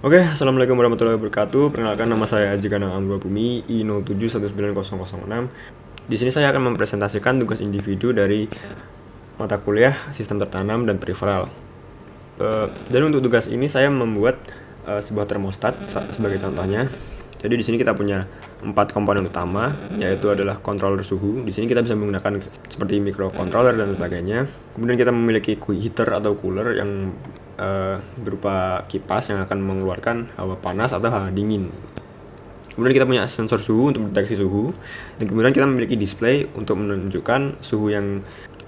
Oke, assalamualaikum warahmatullahi wabarakatuh. Perkenalkan, nama saya Aji Kanang Amrul Bumi I07190006. Di sini saya akan mempresentasikan tugas individu dari mata kuliah Sistem Tertanam dan Periferal. Dan untuk tugas ini saya membuat sebuah termostat sebagai contohnya. Jadi di sini kita punya 4 komponen utama, yaitu adalah controller suhu. Di sini kita bisa menggunakan seperti microcontroller dan sebagainya. Kemudian kita memiliki heater atau cooler yang berupa kipas yang akan mengeluarkan hawa panas atau hawa dingin. Kemudian kita punya sensor suhu untuk mendeteksi suhu, dan kemudian kita memiliki display untuk menunjukkan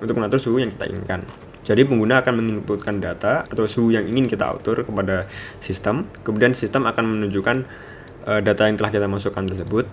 untuk mengatur suhu yang kita inginkan. Jadi pengguna akan menginputkan data atau suhu yang ingin kita atur kepada sistem. Kemudian sistem akan menunjukkan data yang telah kita masukkan tersebut.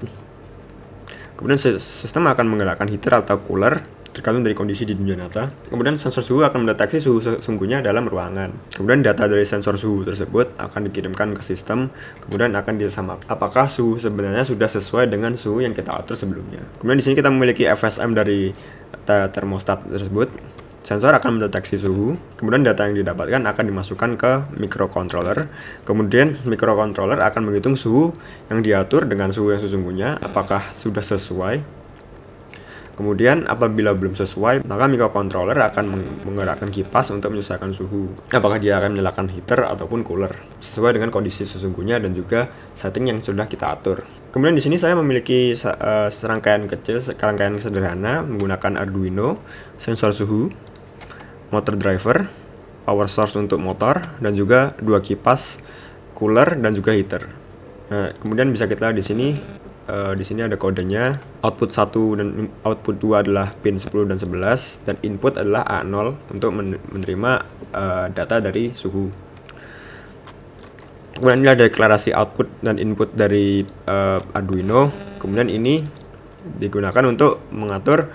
Kemudian sistem akan menggerakkan heater atau cooler tergantung dari kondisi di dunia nyata. Kemudian sensor suhu akan mendeteksi suhu sesungguhnya dalam ruangan. Kemudian data dari sensor suhu tersebut akan dikirimkan ke sistem. Kemudian akan disamakan apakah suhu sebenarnya sudah sesuai dengan suhu yang kita atur sebelumnya. Kemudian di sini kita memiliki FSM dari termostat tersebut. Sensor akan mendeteksi suhu, kemudian data yang didapatkan akan dimasukkan ke microcontroller. Kemudian microcontroller akan menghitung suhu yang diatur dengan suhu yang sesungguhnya, apakah sudah sesuai. Kemudian apabila belum sesuai, maka microcontroller akan menggerakkan kipas untuk menyesuaikan suhu. Apakah dia akan menyalakan heater ataupun cooler sesuai dengan kondisi sesungguhnya dan juga setting yang sudah kita atur. Kemudian di sini saya memiliki serangkaian sederhana menggunakan Arduino, sensor suhu, motor driver, power source untuk motor, dan juga 2 kipas, cooler, dan juga heater. Nah, kemudian bisa kita lihat di sini ada kodenya. Output 1 dan output 2 adalah pin 10 dan 11, dan input adalah A0 untuk menerima data dari suhu. Kemudian ini ada deklarasi output dan input dari Arduino. Kemudian ini digunakan untuk mengatur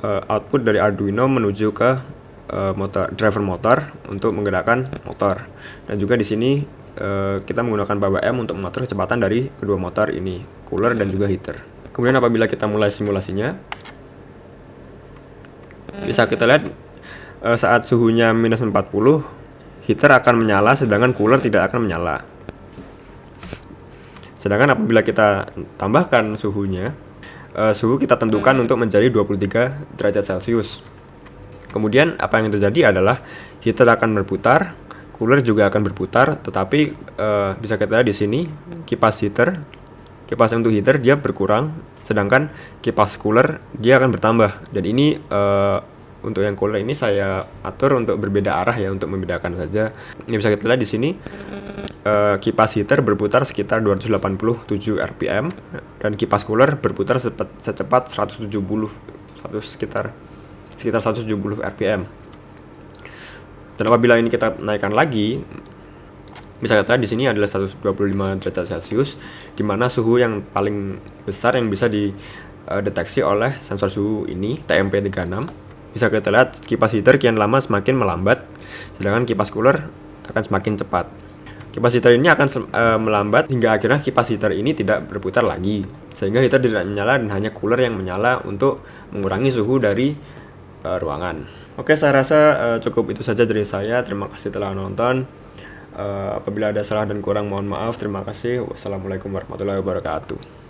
output dari Arduino menuju ke driver motor untuk menggerakkan motor. Dan juga di sini kita menggunakan BBM untuk mengatur kecepatan dari kedua motor ini, cooler dan juga heater. Kemudian apabila kita mulai simulasinya, bisa kita lihat saat suhunya minus 40, heater akan menyala sedangkan cooler tidak akan menyala. Sedangkan apabila kita tambahkan suhunya, suhu kita tentukan untuk menjadi 23 derajat Celcius. Kemudian apa yang terjadi adalah heater akan berputar, cooler juga akan berputar, tetapi bisa kita lihat di sini kipas untuk heater dia berkurang, sedangkan kipas cooler dia akan bertambah. Dan ini untuk yang cooler ini saya atur untuk berbeda arah ya, untuk membedakan saja. Ini bisa kita lihat di sini kipas heater berputar sekitar 287 rpm dan kipas cooler berputar secepat sekitar 170 rpm. Dan apabila ini kita naikkan lagi, bisa kita lihat di sini adalah 125 derajat Celcius, di mana suhu yang paling besar yang bisa dideteksi oleh sensor suhu ini TMP36. Bisa kita lihat kipas heater kian lama semakin melambat, sedangkan kipas cooler akan semakin cepat. Kipas heater ini akan melambat hingga akhirnya kipas heater ini tidak berputar lagi, sehingga heater tidak menyala dan hanya cooler yang menyala untuk mengurangi suhu dari ruangan. Oke, saya rasa cukup itu saja dari saya. Terima kasih telah nonton. Apabila ada salah dan kurang mohon maaf. Terima kasih. Wassalamualaikum warahmatullahi wabarakatuh.